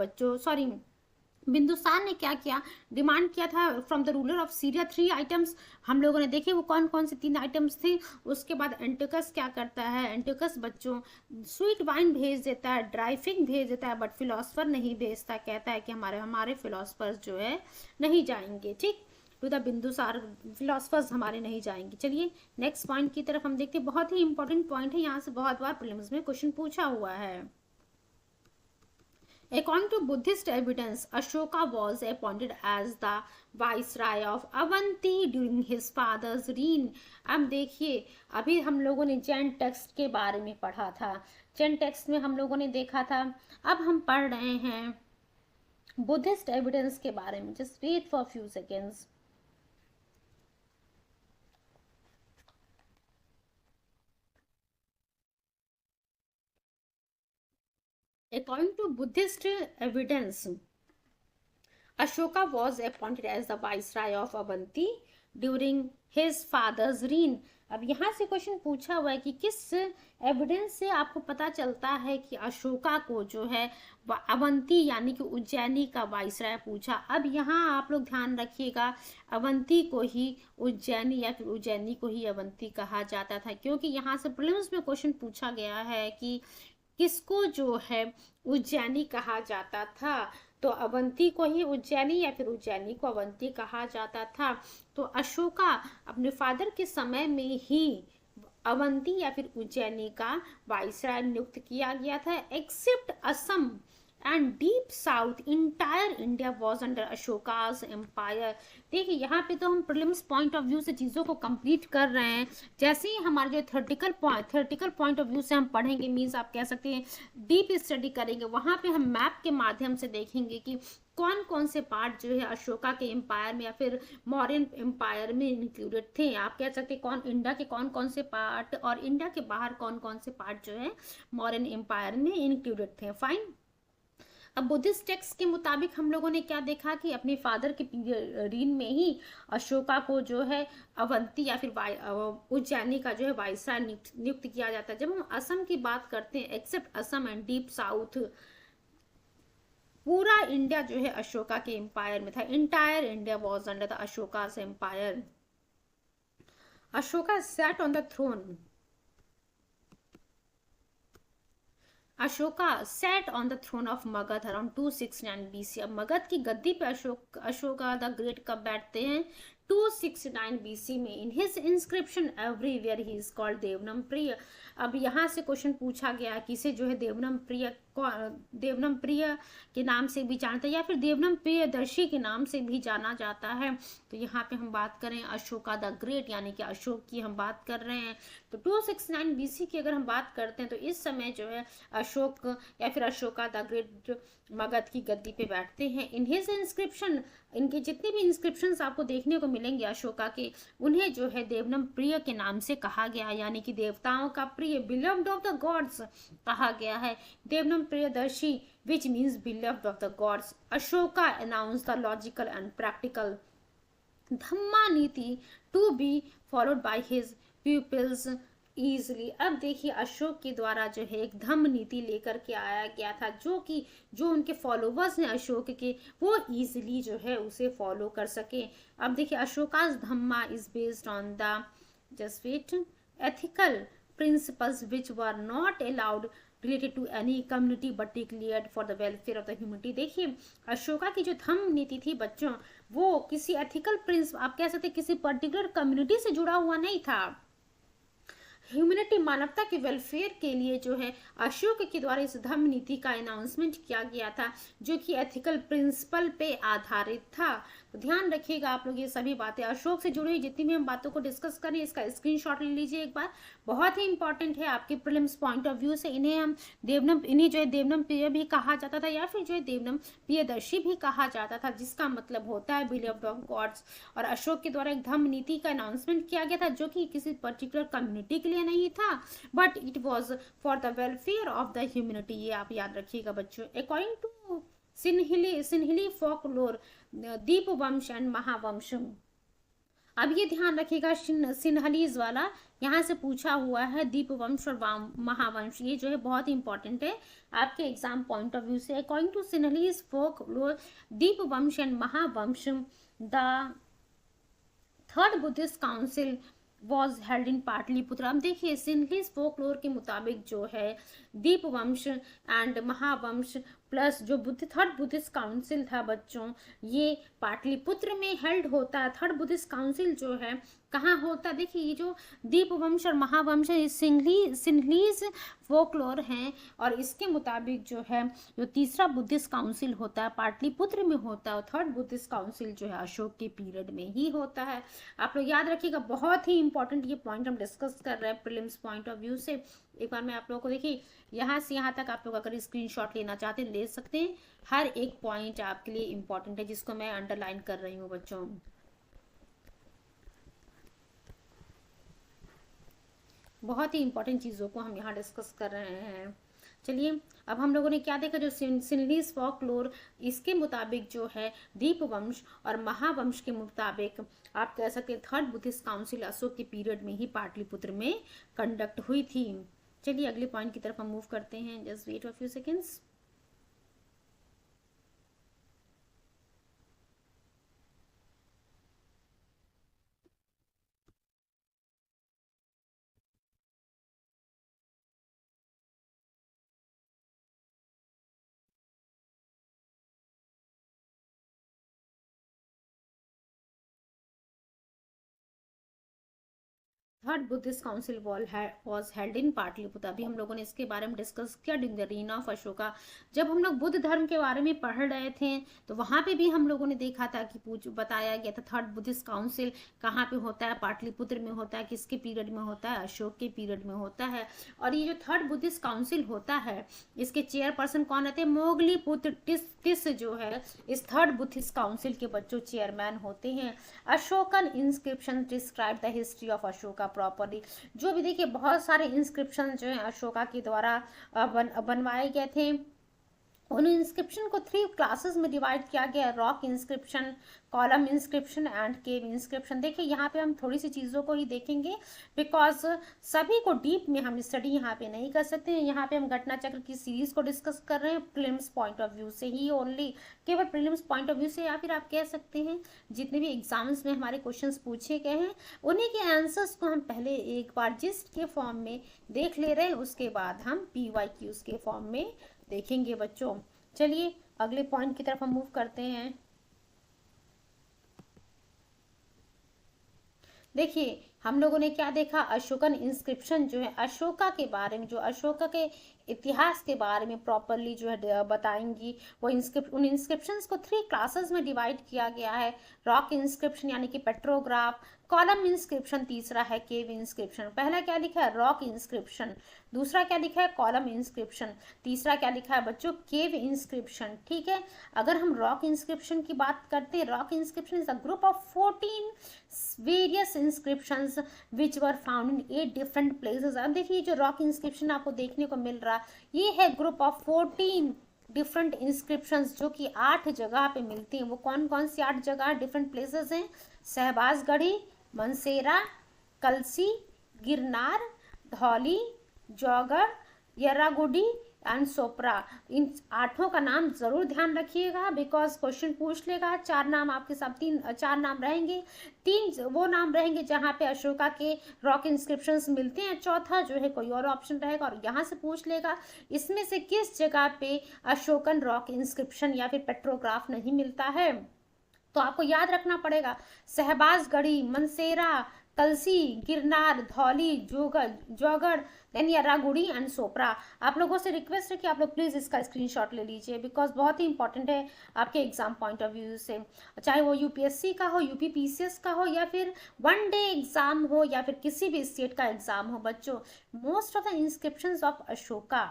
बिंदुसार ने क्या किया, डिमांड किया था from the ruler of Syria 3 items. हम लोगों ने देखे वो कौन कौन से 3 आइटम्स थे। उसके बाद एंटियोकस क्या करता है, एंटियोकस बच्चों स्वीट वाइन भेज देता है, ड्राई फिग भेज देता है, बट फिलोसफर नहीं भेजता। कहता है कि हमारे फिलोसफर्स जो है नहीं जाएंगे, ठीक, टू द बिंदुसार, फिलोसफर्स हमारे नहीं जाएंगे। चलिए नेक्स्ट पॉइंट की तरफ हम देखते हैं, बहुत ही इंपॉर्टेंट पॉइंट है, यहाँ से बहुत बार प्रीलिम्स में क्वेश्चन पूछा हुआ है। According to Buddhist evidence, Ashoka was appointed as the viceroy of Avanti during his father's reign. अब देखिए अभी हम लोगों ने जैन टेक्स्ट के बारे में पढ़ा था, जैन टेक्स्ट में हम लोगों ने देखा था, अब हम पढ़ रहे हैं बुद्धिस्ट एविडेंस के बारे में। Just wait for few seconds. According to Buddhist evidence, Ashoka was appointed as the viceroy of Avanti during his father's reign. अब यहाँ से क्वेश्चन पूछा हुआ है कि किस एविडेंस से आपको पता चलता है कि अशोका को जो है अवंती यानी कि उज्जैनी का वाइसराय पूछा। अब यहाँ आप लोग ध्यान रखिएगा, अवंती को ही उज्जैनी या फिर उज्जैनी को ही अवंती कहा जाता था, क्योंकि यहाँ से प्रीलिम्स में क्वेश्चन पूछा गया है कि किसको जो है उज्जैनी कहा जाता था, तो अवंती को ही उज्जैनी या फिर उज्जैनी को अवंती कहा जाता था। तो अशोका अपने फादर के समय में ही अवंती या फिर उज्जैनी का वाइसराय नियुक्त किया गया था। Except Assam and deep south, entire India was under Ashoka's empire. देखिए यहाँ पे तो हम प्रीलिम्स पॉइंट ऑफ व्यू से चीज़ों को कंप्लीट कर रहे हैं। जैसे ही हमारे जो थ्योरेटिकल पॉइंट ऑफ व्यू से हम पढ़ेंगे, मीन्स आप कह सकते हैं डीप स्टडी करेंगे, वहाँ पे हम मैप के माध्यम से देखेंगे कि कौन कौन से पार्ट जो है अशोका के एम्पायर में या फिर मौर्यन एम्पायर में इंक्लूडेड थे। आप कह सकते हैं कौन इंडिया के कौन कौन से पार्ट और इंडिया के बाहर कौन कौन से पार्ट जो है मौर्यन एम्पायर में इंक्लूडेड थे। फाइन। अब बुद्धिस्ट टेक्स्ट के मुताबिक हम लोगों ने क्या देखा कि अपने फादर के रीन में ही अशोका को जो है अवंती या फिर उज्जैनी का जो है वाइसराय नियुक्त किया जाता है। जब हम असम की बात करते हैं, except Assam and deep south, पूरा इंडिया जो है अशोका के एम्पायर में था। Entire India was under the Ashoka's empire. Ashoka sat on the throne, Ashoka set on the throne of Magadh around 269 BC। अब मगध की गद्दी पे अशोका द ग्रेट कब बैठते हैं? 269 BC में। In his inscription everywhere he is called Devanam Priya. अब यहाँ से क्वेश्चन पूछा गया किसे जो है देवनम प्रिय के नाम से भी जानते हैं या फिर देवनम प्रियदर्शी के नाम से भी जाना जाता है। तो यहाँ पे हम बात करें अशोका द ग्रेट यानी कि अशोक की हम बात कर रहे हैं। तो 269 BC की अगर हम बात करते हैं तो इस समय जो है अशोक या फिर अशोका द ग्रेट मगध की गद्दी पे बैठते हैं। इन हिज इंस्क्रिप्शन, इनके जितने भी इंस्क्रिप्शंस आपको देखने को मिलेंगे अशोका के, उन्हें जो है देवनम प्रिय के नाम से कहा गया है, यानी कि देवताओं का प्रिय, बिलव्ड ऑफ द गॉड्स कहा गया है। Devanam Priyadarshi which means beloved of the gods. Ashoka announce the logical and practical Dhamma niti to be followed by his peoples easily. अब देखिए अशोक के द्वारा जो है एक धम्म नीति लेकर के आया गया था, जो उनके फॉलोवर्स हैं अशोक के, वो ईजिली जो है उसे फॉलो कर सके। अब देखिए Ashoka's Dhamma is based on the just wet ethical principles which were not allowed related to any community but declared for the welfare of the humanity. देखिए अशोका की जो धम्म नीति थी बच्चों, वो किसी एथिकल प्रिंसिपल, आप कह सकते किसी पर्टिकुलर कम्युनिटी से जुड़ा हुआ नहीं था। ह्यूमैनिटी मानवता के वेलफेयर के लिए जो है अशोक के द्वारा इस धम्म नीति का अनाउंसमेंट किया गया था, जो कि एथिकल प्रिंसिपल पे आधारित था। तो ध्यान रखिएगा आप लोग ये सभी बातें अशोक से जुड़ी हुई जितनी भी हम बातों को डिस्कस करें, इसका स्क्रीनशॉट ले लीजिए एक बार, बहुत ही इंपॉर्टेंट है आपके प्रीलिम्स पॉइंट ऑफ व्यू से। इन्हें जो है देवनम प्रिय भी कहा जाता था, या फिर जो है देवनम प्रियदर्शी भी कहा जाता था, जिसका मतलब होता है बिलीव्ड ऑफ गॉड्स। और अशोक के द्वारा एक धम्म नीति का अनाउंसमेंट किया गया था, जो कि किसी पर्टिकुलर कम्युनिटी के लिए नहीं था, but it was for the welfare of the humanity. ये आप याद रखिएगा बच्चों। According to Sinhali folklore, Dipavamsa and Mahavamsa. अब ये ध्यान रखिएगा सिन्हलीज वाला यहाँ से पूछा हुआ है, दीपवंश और महावंश, ये जो है बहुत इंपॉर्टेंट है आपके एग्जाम पॉइंट ऑफ व्यू से। According to Sinhalese folklore, Dipavamsa and Mahavamsa, the third Buddhist council was held in Pataliputra. अब देखिए सिन्हलीज फोकलोर के मुताबिक जो है दीपवंश एंड महावंश प्लस जो थर्ड बुद्धिस्ट काउंसिल था बच्चों, ये पाटलिपुत्र में हेल्ड होता है। थर्ड बुद्धिस्ट काउंसिल जो है कहाँ होता है, देखिए ये जो दीपवंश और महावंश है सिन्हलीज फोकलोर हैं, और इसके मुताबिक जो है जो तीसरा बुद्धिस्ट काउंसिल होता है पाटलिपुत्र में होता है, और थर्ड बुद्धिस्ट काउंसिल जो है अशोक के पीरियड में ही होता है। आप लोग याद रखिएगा, बहुत ही इंपॉर्टेंट ये पॉइंट हम डिस्कस कर रहे हैं प्रीलिम्स पॉइंट ऑफ व्यू से। एक बार मैं आप लोगों को देखिए यहाँ से यहाँ तक आप लोग अगर स्क्रीनशॉट लेना चाहते हैं ले सकते हैं। हर एक पॉइंट आपके लिए इंपॉर्टेंट है, जिसको मैं अंडरलाइन कर रही हूँ बच्चों। बहुत ही इंपॉर्टेंट चीज़ों को हम यहाँ डिस्कस कर रहे हैं। चलिए अब हम लोगों ने क्या देखा, जो सिन्हलीज फोकलोर, इसके मुताबिक जो है दीपवंश और महावंश के मुताबिक आप कह सकते हैं थर्ड बुद्धिस्ट काउंसिल अशोक के पीरियड में ही पाटलिपुत्र में कंडक्ट हुई थी। चलिए अगले पॉइंट की तरफ हम मूव करते हैं, just wait a few seconds. Third Buddhist council was held in Pataliputra. अभी हम लोगों ने इसके बारे में डिस्कस किया during the reign of Ashoka. जब हम लोग बुद्ध धर्म के बारे में पढ़ रहे थे तो वहां पे भी हम लोगों ने देखा था कि बताया गया था थर्ड बुद्धिस्ट काउंसिल कहाँ पे होता है, पाटलिपुत्र में होता है। किसके पीरियड में होता है, अशोक के पीरियड में होता है। और ये जो थर्ड बुद्धिस्ट काउंसिल होता है, इसके चेयरपर्सन कौन रहते हैं, मोगली पुत्र टिस जो है इस थर्ड बुद्धिस्ट काउंसिल के बच्चों चेयरमैन होते हैं। Ashokan inscription describe the history of Ashoka properly. जो भी देखिए बहुत सारे इंस्क्रिप्शन जो है अशोका के द्वारा बनवाए गए थे, उन इंस्क्रिप्शन को 3 क्लासेस में डिवाइड किया गया, rock inscription, column inscription and cave inscription. देखिए यहाँ पे हम थोड़ी सी चीज़ों को ही देखेंगे, बिकॉज सभी को डीप में हम स्टडी यहाँ पे नहीं कर सकते हैं। यहाँ पे हम घटना चक्र की सीरीज को डिस्कस कर रहे हैं प्रीलिम्स पॉइंट ऑफ व्यू से ही ओनली, केवल प्रीलिम्स पॉइंट ऑफ व्यू से, या फिर आप कह सकते हैं जितने भी एग्जाम्स में हमारे क्वेश्चंस पूछे गए हैं उन्हीं के आंसर्स को हम पहले एक बार जिस्ट के फॉर्म में देख ले रहे हैं, उसके बाद हम PYQs के फॉर्म में देखेंगे बच्चों। चलिए अगले पॉइंट की तरफ हम मूव करते हैं। देखिए हम लोगों ने क्या देखा, अशोकन इंस्क्रिप्शन जो है अशोका के बारे में, जो अशोका के इतिहास के बारे में प्रॉपरली जो है बताएंगी। वो उन इंस्क्रिप्शंस को 3 क्लासेस में डिवाइड किया गया है, रॉक इंस्क्रिप्शन यानी कि पेट्रोग्राफ, कॉलम इंस्क्रिप्शन तीसरा है केव इंस्क्रिप्शन। पहला क्या लिखा है रॉक इंस्क्रिप्शन, दूसरा क्या लिखा है कॉलम इंस्क्रिप्शन, तीसरा क्या लिखा है बच्चों केव इंस्क्रिप्शन। ठीक है, अगर हम रॉक इंस्क्रिप्शन की बात करते हैं, rock inscription is a group of 14 various inscriptions which were found in 8 different places. अब देखिए जो रॉक इंस्क्रिप्शन आपको देखने को मिल रहा ये है ग्रुप ऑफ 14 डिफरेंट इंस्क्रिप्शंस जो कि 8 जगह पे मिलती हैं। वो कौन कौन सी 8 जगह डिफरेंट प्लेसेस हैं? सहबाजगढ़ी, मनसेरा, कलसी, गिरनार, धौली, जौगढ़, यर्रागुडी एंड सोपरा। इन 8 का नाम जरूर ध्यान रखिएगा बिकॉज क्वेश्चन पूछ लेगा। 4 नाम आपके साथ 4 नाम रहेंगे, 3 वो नाम रहेंगे जहाँ पे अशोका के रॉक इंस्क्रिप्शंस मिलते हैं, चौथा जो है कोई और ऑप्शन रहेगा और यहाँ से पूछ लेगा इसमें से किस जगह पे अशोकन रॉक इंस्क्रिप्शन या फिर पेट्रोग्राफ नहीं मिलता है। तो आपको याद रखना पड़ेगा सहबाजगढ़ी, मनसेरा, कलसी, गिरनार, धौली, जौगढ़, देन यर्रागुडी एंड सोपरा। आप लोगों से रिक्वेस्ट है कि आप लोग प्लीज़ इसका स्क्रीनशॉट ले लीजिए बिकॉज बहुत ही इंपॉर्टेंट है आपके एग्जाम पॉइंट ऑफ व्यू से, चाहे वो यूपीएससी का हो, यूपी पीसीएस का हो या फिर वन डे एग्जाम हो या फिर किसी भी स्टेट का एग्जाम हो। बच्चों most of the inscriptions of Ashoka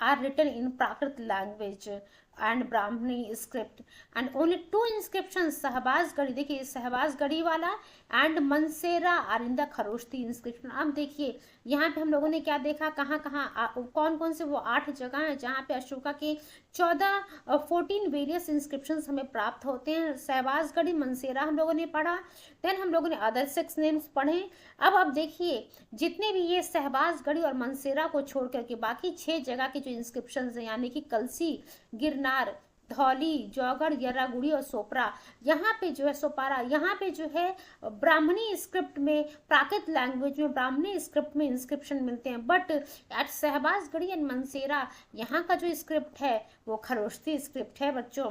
are written in Prakrit language and Brahmini script and only 2 inscriptions Shahbazgarhi, देखिए सहबाजगढ़ी वाला and Mansehra are in the Kharoshthi inscription. अब देखिए यहाँ पे हम लोगों ने क्या देखा, कहाँ कहाँ कौन कौन से वो 8 जगह हैं जहाँ पे अशोका के 14 वेरियस इंस्क्रिप्शंस हमें प्राप्त होते हैं। सहबाजगढ़ी, मनसेरा हम लोगों ने पढ़ा, देन हम लोगों ने अदर 6 नेम्स पढ़े। अब देखिए जितने भी ये सहबाजगढ़ी और मनसेरा को छोड़ करके बाकी 6 जगह के जो इंस्क्रिप्शंस हैं यानी कि कलसी, गिरनार, धौली, जौगढ़, यर्रागुडी और सोपरा, यहाँ पे जो है सोपारा, यहाँ पे जो है ब्राह्मणी स्क्रिप्ट में, प्राकृत लैंग्वेज में ब्राह्मणी स्क्रिप्ट में इंस्क्रिप्शन मिलते हैं। But at Shahbazgarhi and Mansera यहाँ का जो स्क्रिप्ट है वो खरोष्टी स्क्रिप्ट है बच्चों।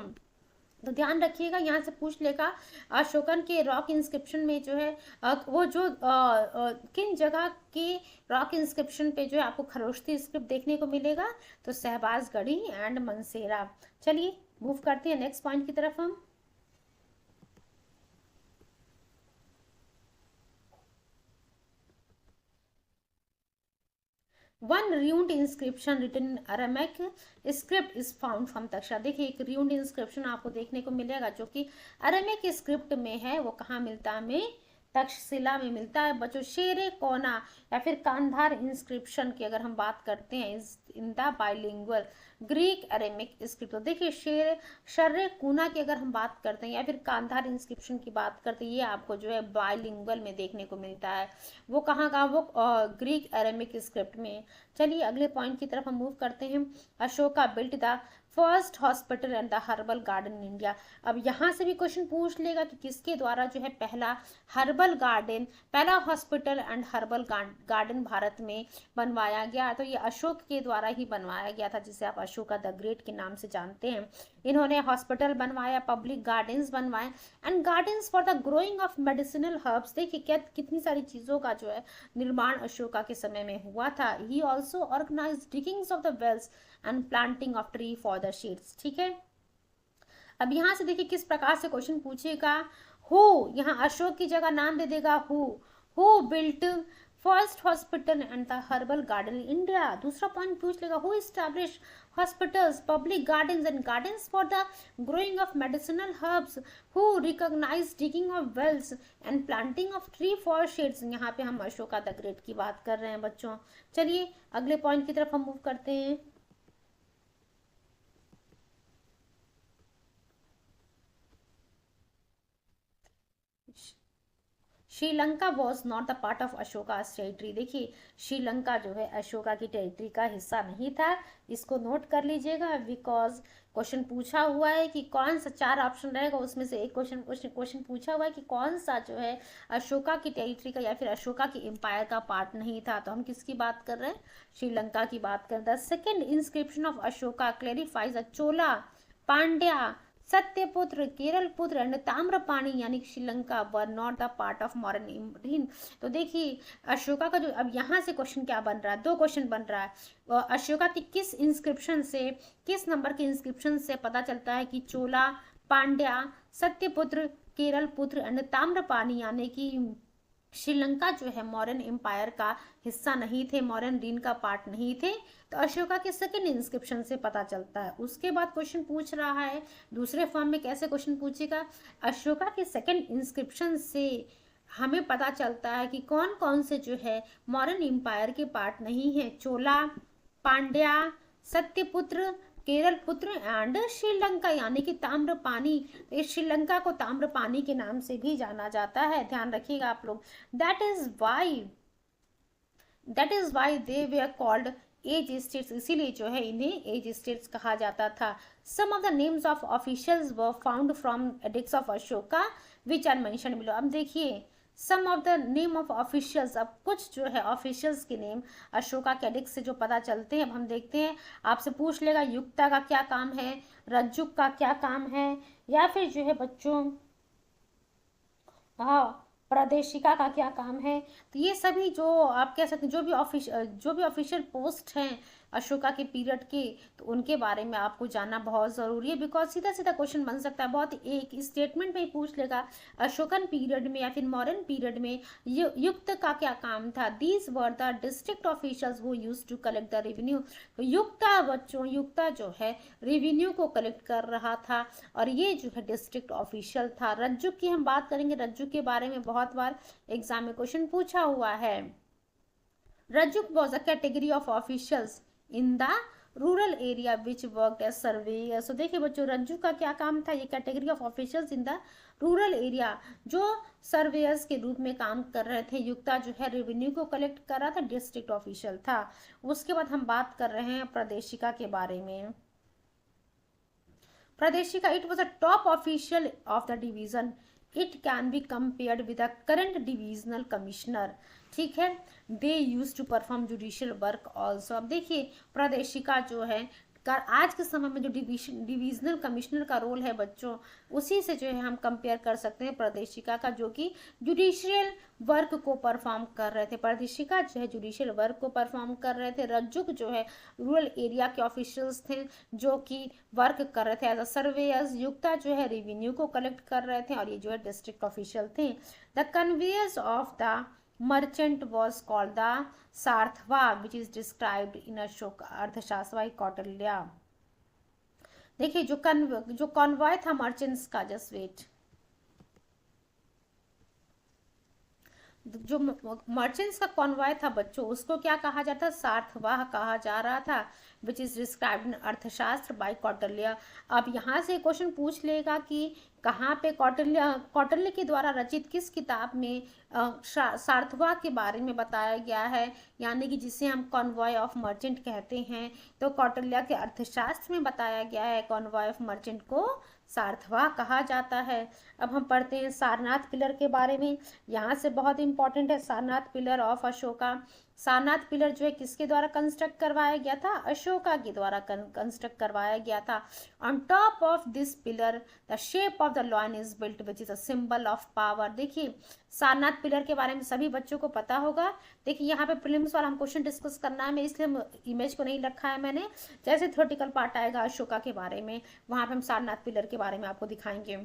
तो ध्यान रखिएगा, यहाँ से पूछ लेगा अशोकन के रॉक इंस्क्रिप्शन में जो है वो जो किन जगह के रॉक इंस्क्रिप्शन पे जो है आपको खरोष्टी स्क्रिप्ट देखने को मिलेगा, तो सहबाजगढ़ी एंड मनसेरा। चलिए मूव करते हैं नेक्स्ट पॉइंट की तरफ हम। One ruined inscription written in Aramaic script is found from Takshashila. देखिए एक र्यून्ड इंस्क्रिप्शन आपको देखने को मिलेगा जो कि अरामिक स्क्रिप्ट में है, वो कहाँ मिलता है हमें? तक्षशिला में मिलता है बच्चों। शेरे कोना या फिर कांधार इंस्क्रिप्शन की अगर हम बात करते हैं in the bilingual Greek Aramaic script, तो देखिए शर्रे कूना की अगर हम बात करते हैं या फिर कांधार इंस्क्रिप्शन की बात करते हैं, ये आपको जो है बाइलिंगुअल में देखने को मिलता है। वो कहाँ का? वो ग्रीक अरेमिक स्क्रिप्ट में। चलिए अगले पॉइंट की तरफ हम मूव करते हैं। Ashoka built the first hospital and the herbal garden in India. अब यहाँ से भी क्वेश्चन पूछ लेगा कि किसके द्वारा जो है पहला हर्बल गार्डन, पहला hospital and herbal garden Bharat में बनवाया गया। तो ये अशोक के द्वारा ही बनवाया गया था, जिसे आप अशोका द ग्रेट के नाम से जानते हैं। इन्होंने हॉस्पिटल बनवाया, पब्लिक गार्डन्स बनवाए and gardens for the growing of medicinal herbs. देखिए क्या कितनी सारी चीज़ों का जो है निर्माण अशोका के समय में हुआ था। He also organise diggings of the wells and planting of tree for the shades. ठीक है, अब यहाँ से देखिए किस प्रकार से क्वेश्चन पूछेगा। हु, यहाँ अशोक की जगह नाम दे देगा who built first hospital and the herbal garden in India. दूसरा पॉइंट पूछ लेगा who establish hospitals, public gardens and gardens for the growing of medicinal herbs, who recognize digging of wells and planting of tree for shades. यहाँ पे हम Ashoka the Great की बात कर रहे हैं बच्चों। चलिए अगले पॉइंट की तरफ हम मूव करते हैं। Sri Lanka was not the part of Ashoka territory. देखिए श्रीलंका जो है अशोका की टेरिटरी का हिस्सा नहीं था, इसको नोट कर लीजिएगा बिकॉज क्वेश्चन पूछा हुआ है कि कौन सा, 4 ऑप्शन रहेगा उसमें से एक क्वेश्चन पूछा हुआ है कि कौन सा जो है अशोका की टेरिटरी का या फिर अशोका की एम्पायर का पार्ट नहीं था। तो हम किसकी बात कर रहे हैं? श्रीलंका की बात कर रहे हैं। The second inscription of Ashoka clarifies the Chola, Pandya, Satyaputra, Kerala putra and Tamraparni यानी Sri Lanka were not the part of modern Indian. तो देखिए अशोका का जो, अब यहाँ से क्वेश्चन क्या बन रहा है? 2 क्वेश्चन बन रहा है। अशोका की किस इंस्क्रिप्शन से, किस नंबर के इंस्क्रिप्शन से पता चलता है कि चोला, पांड्या, सत्यपुत्र, केरल पुत्र एंड ताम्रपानी, यानी कि श्रीलंका जो है मौर्यन एम्पायर का हिस्सा नहीं थे, मौर्यन रीन का पार्ट नहीं थे। तो अशोका के सेकंड इंस्क्रिप्शन से पता चलता है। उसके बाद क्वेश्चन पूछ रहा है दूसरे फॉर्म में, कैसे क्वेश्चन पूछेगा, अशोका के सेकंड इंस्क्रिप्शन से हमें पता चलता है कि कौन कौन से जो है मौर्यन एम्पायर के पार्ट नहीं है, चोला, पांड्या, सत्यपुत्र, केरल पुत्र एंड श्रीलंका, यानी कि ताम्रपानी। इस श्रीलंका को ताम्रपानी के नाम से भी जाना जाता है, ध्यान रखिएगा आप लोग। That is why they were called edge states, इसीलिए जो है इन्हें एज स्टेट्स कहा जाता था। Some of the names of officials were found from edicts of Ashoka which are mention below. अब देखिए some of the name of officials, अब कुछ जो है ऑफिशियल्स के नेम अशोका के एडिक्ट से जो पता चलते हैं। अब हम देखते हैं, आपसे पूछ लेगा युक्ता का क्या काम है, रज्जुक का क्या काम है, या फिर जो है बच्चों प्रादेशिका का क्या काम है। तो ये सभी जो आप कह सकते हैं जो भी ऑफिशियल पोस्ट हैं अशोका के पीरियड के, तो उनके बारे में आपको जानना बहुत ज़रूरी है, बिकॉज सीधा सीधा क्वेश्चन बन सकता है, बहुत एक स्टेटमेंट में ही पूछ लेगा अशोकन पीरियड में या फिर मॉडर्न पीरियड में युक्त का क्या काम था। These were the district officials who used to collect the revenue. तो युक्ता जो है रेवेन्यू को कलेक्ट कर रहा था, और ये जो है डिस्ट्रिक्ट ऑफिशियल था। रज्जुक की हम बात करेंगे, रज्जुक के बारे में बहुत बार एग्जाम में क्वेश्चन पूछा हुआ है। Rajjuk was a category of officials in the rural area which worked as surveyor. So देखिए बच्चों, रज्जू का क्या काम था, ये category of officials in the rural area जो सर्वेयर्स के रूप में काम कर रहे थे। युक्ता जो है रेवेन्यू को कलेक्ट कर रहा था, डिस्ट्रिक्ट ऑफिशियल था। उसके बाद हम बात कर रहे हैं प्रादेशिका के बारे में। Pradeshika, it was a top official of the division, it can be compared with the current divisional commissioner. ठीक है, they use to perform judicial work also. अब देखिए प्रादेशिका जो है आज के समय में जो डिविजनल कमिश्नर का रोल है बच्चों, उसी से जो है हम कंपेयर कर सकते हैं प्रादेशिका का, जो कि जुडिशियल वर्क को परफॉर्म कर रहे थे। प्रादेशिका जो है जुडिशियल वर्क को परफॉर्म कर रहे थे। रज्जुक जो है रूरल एरिया के ऑफिशियल्स थे जो कि वर्क कर रहे थे एज अ सर्वेयर्स। युक्ता जो है रेवेन्यू को कलेक्ट कर रहे थे, और ये जो है डिस्ट्रिक्ट ऑफिशियल थे। The conveyors of the merchant was called the sarthva, which is described in Ashoka अर्थशास्त्र by कौटिल्य। देखिए जो कॉन्वॉय था मर्चेंट्स का, जस्ट वेट, जो मर्चेंट्स का कॉन्वॉय था बच्चों, उसको क्या कहा जाता, सार्थवाह कहा जा रहा था, विच इज डिस्क्राइब्ड इन अर्थशास्त्र बाय कौटिल्य। अब यहाँ से क्वेश्चन पूछ लेगा कि कहाँ पे कौटिल्य के द्वारा रचित किस किताब में सार्थवाह के बारे में बताया गया है, यानी कि जिसे हम कॉन्वॉय ऑफ मर्चेंट कहते हैं। तो कौटिल्य के अर्थशास्त्र में बताया गया है कॉन्वॉय ऑफ मर्चेंट को सार्थवाह कहा जाता है। अब हम पढ़ते हैं सारनाथ पिलर के बारे में। यहाँ से बहुत इंपॉर्टेंट है Sarnath pillar of Ashoka. Sarnath pillar जो है किसके द्वारा कंस्ट्रक्ट करवाया गया था, अशोका के द्वारा कंस्ट्रक्ट करवाया गया था। On top of this pillar the shape of the lion is built which is a symbol of power. देखिए सारनाथ पिलर के बारे में सभी बच्चों को पता होगा। देखिए यहाँ पे प्रीलिम्स वाला हम क्वेश्चन डिस्कस करना है, मैं इसलिए इमेज को नहीं रखा है मैंने। जैसे थ्योरेटिकल पार्ट आएगा अशोका के बारे में, वहाँ पे हम सारनाथ पिलर के बारे में आपको दिखाएंगे,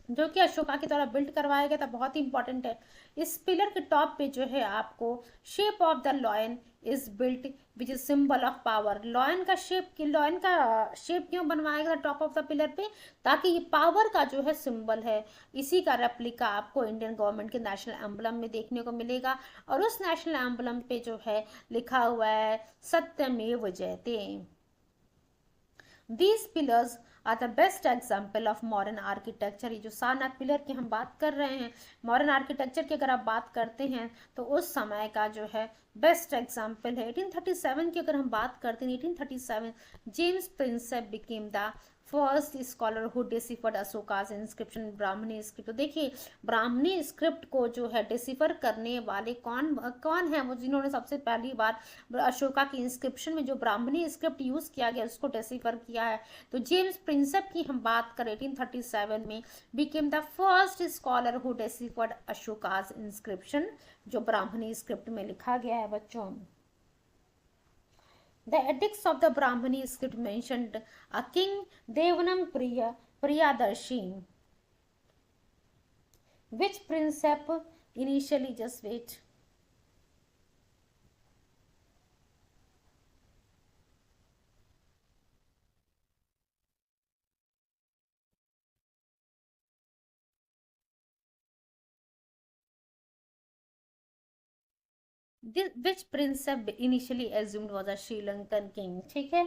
जो कि अशोका के द्वारा बिल्ड करवाया गया था। बहुत ही इंपॉर्टेंट है। इस पिलर के टॉप पे जो है आपको shape of the lion is built which is symbol of power. Lion का शेप क्यों बनवाया गया टॉप ऑफ द पिलर पे, ताकि ये पावर का जो है सिंबल है। इसी का रेप्लिका आपको इंडियन गवर्नमेंट के नेशनल एम्बलम में देखने को मिलेगा, और उस नेशनल एम्बलम पे जो है लिखा हुआ है सत्यमेव जयते। These pillars are the best example of modern architecture। ये जो सारनाथ पिलर की हम बात कर रहे हैं, मॉडर्न आर्किटेक्चर की अगर आप बात करते हैं तो उस समय का जो है बेस्ट एग्जाम्पल है। 1837 की अगर हम बात करते हैं, 1837 James Prinsep became the first scholar who deciphered Ashoka's inscription Brahmani script. तो देखिए ब्राह्मणी स्क्रिप्ट को जो है डिसिफर करने वाले कौन है, वो जिन्होंने सबसे पहली बार अशोका की इंस्क्रिप्शन में जो ब्राह्मणी स्क्रिप्ट यूज किया गया उसको डिसिफर किया है। तो जेम्स प्रिंसेप की हम बात करें 1837 में, became the first scholar who deciphered Ashoka's inscription, जो ब्राह्मणी स्क्रिप्ट में लिखा गया है बच्चों। The edicts of the Brahmani script mentioned a king Devanam Priyadarshi. Which Prinsep initially, just wait, which Prinsep initially assumed was a Sri Lankan king. ठीक है,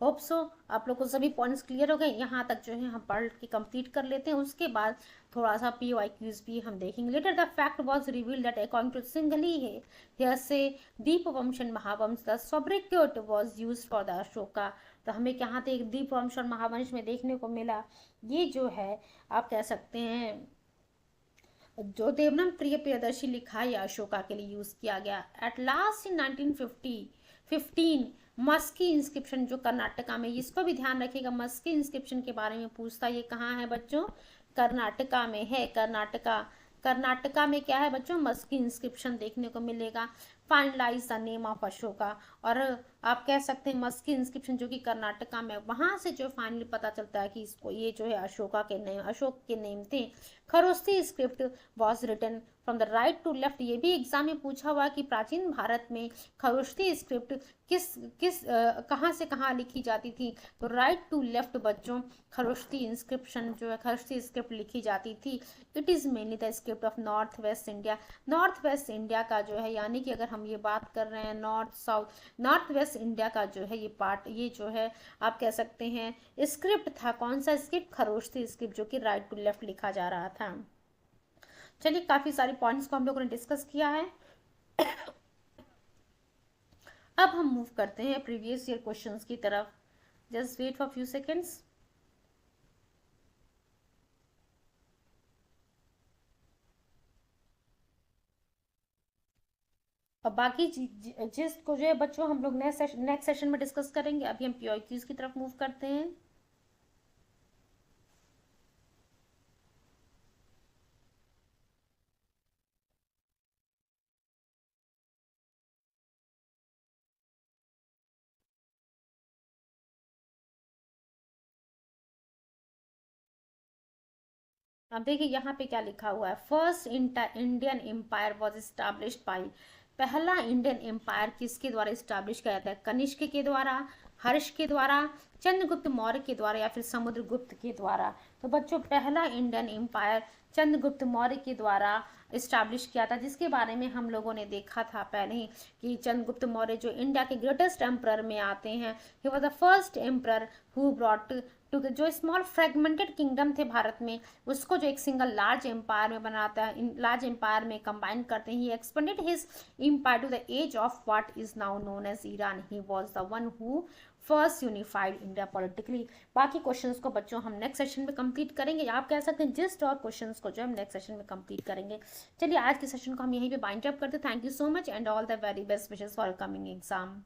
hope सो आप लोग को सभी पॉइंट्स क्लियर हो गए। यहाँ तक जो है हम पढ़ के कंप्लीट कर लेते हैं, उसके बाद थोड़ा सा PYQs भी हम देखेंगे। Later the fact was revealed that according to Sinhali है हियर से Dipavamsa and Mahavamsa the sobriquet was used for the Ashoka. तो हमें यहाँ पे एक दीपवंश और महावंश में देखने को मिला, ये जो है आप कह सकते हैं जो देवनाम प्रिय प्रियदर्शी लिखा या अशोका के लिए यूज किया गया। At last in 1915 Maski inscription जो कर्नाटका में, इसको भी ध्यान रखिएगा, मस्की इंस्क्रिप्शन के बारे में पूछता, ये कहाँ है बच्चों, कर्नाटका में है। कर्नाटका में क्या है बच्चों, मस्की इंस्क्रिप्शन देखने को मिलेगा। Finalize the name of Ashoka, और आप कह सकते हैं मस्की इंस्क्रिप्शन जो कि कर्नाटका में, वहां से जो फाइनली पता चलता है कि इसको ये जो है अशोका के नेम, अशोक के नेम थे। Kharosthi script was written from the right to left, ये भी एग्जाम में पूछा हुआ कि प्राचीन भारत में खरोस्ती स्क्रिप्ट कहाँ से कहाँ लिखी जाती थी। तो राइट टू लेफ्ट बच्चों खरोस्ती इंस्क्रिप्शन जो है, खरोस्ती स्क्रिप्ट लिखी जाती थी। It is mainly the script of north west India, north west India का जो है, यानी कि अगर हम ये बात कर रहे हैं north south, north west India का जो है ये पार्ट, ये जो है आप कह सकते हैं स्क्रिप्ट था। कौन सा स्क्रिप्ट, खरोस्ती स्क्रिप्ट, जो कि राइट टू लेफ्ट लिखा जा रहा था। चलिए काफी सारे पॉइंट्स को हम लोगों ने डिस्कस किया है। अब हम मूव करते हैं प्रीवियस ईयर क्वेश्चंस की तरफ। Just wait for few seconds. और बाकी जिसको जो है बच्चों हम लोग नेक्स्ट सेशन में डिस्कस करेंगे। अभी हम PYQs की तरफ मूव करते हैं। अब देखिए यहाँ पे क्या लिखा हुआ है, first Indian empire was established by, पहला इंडियन एम्पायर किसके द्वारा इस्टेब्लिश किया जाता है, कनिष्क के द्वारा, हर्ष के द्वारा, चंद्रगुप्त मौर्य के द्वारा, या फिर समुद्रगुप्त के द्वारा। तो बच्चों पहला इंडियन एम्पायर चंद्रगुप्त मौर्य के द्वारा इस्टेब्लिश किया था, जिसके बारे में हम लोगों ने देखा था पहले ही कि चंद्रगुप्त मौर्य जो इंडिया के ग्रेटेस्ट एम्परर में आते हैं, he was the first emperor who brought to जो स्मॉल फ्रेगमेंटेड किंगडम थे भारत में, उसको जो एक सिंगल लार्ज एम्पायर में बनाता है, लार्ज एम्पायर में कंबाइन करते हैं। He expanded his empire to the edge of what is now known as Iran. He was the one who first unified India politically. बाकी क्वेश्चंस को बच्चों हम नेक्स्ट सेशन में कंप्लीट करेंगे, आप कह सकते हैं जिस्ट और क्वेश्चंस को जो हम नेक्स्ट सेशन में कंप्लीट करेंगे। चलिए आज के सेशन को हम यहीं पे बाइंड अप करते हैं। Thank you so much and all the very best wishes for coming exam.